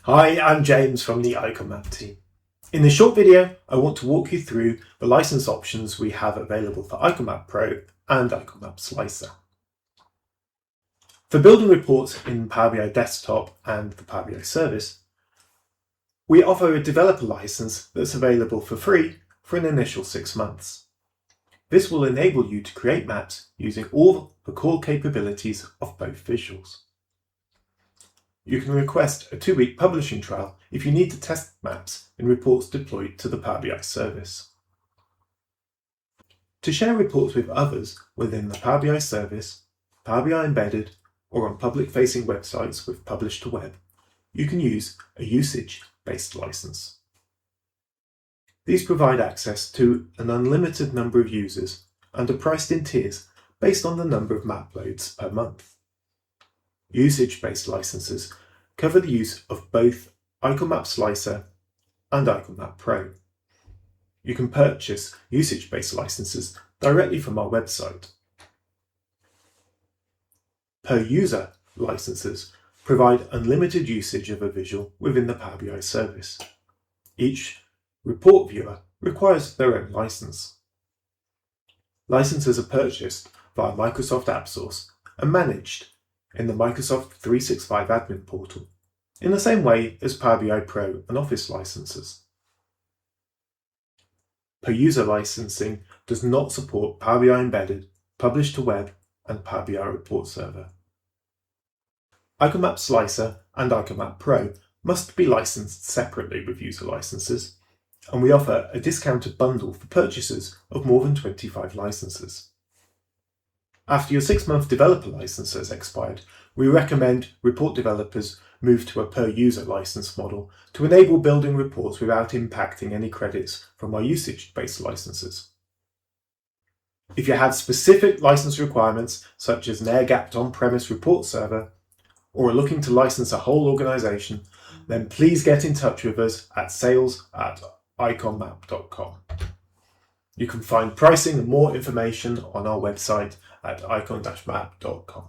Hi, I'm James from the IconMap team. In this short video, I want to walk you through the license options we have available for IconMap Pro and IconMap Slicer. For building reports in Power BI Desktop and the Power BI Service, we offer a developer license that's available for free for an initial 6 months. This will enable you to create maps using all the core capabilities of both visuals. You can request a 2-week publishing trial if you need to test maps in reports deployed to the Power BI service. To share reports with others within the Power BI service, Power BI Embedded, or on public-facing websites with Publish to Web, you can use a usage-based license. These provide access to an unlimited number of users and are priced in tiers based on the number of map loads per month. Usage-based licenses cover the use of both IconMap Slicer and IconMap Pro. You can purchase usage-based licenses directly from our website. Per-user licenses provide unlimited usage of a visual within the Power BI service. Each report viewer requires their own license. Licenses are purchased via Microsoft AppSource and managed in the Microsoft 365 admin portal, in the same way as Power BI Pro and Office licenses. Per-user licensing does not support Power BI Embedded, Publish to Web, and Power BI Report Server. IconMap Slicer and IconMap Pro must be licensed separately with user licenses, and we offer a discounted bundle for purchasers of more than 25 licenses. After your 6-month developer license has expired, we recommend report developers move to a per-user license model to enable building reports without impacting any credits from our usage-based licenses. If you have specific license requirements, such as an air-gapped on-premise report server, or are looking to license a whole organization, then please get in touch with us at sales@iconmap.com. You can find pricing and more information on our website at icon-map.com.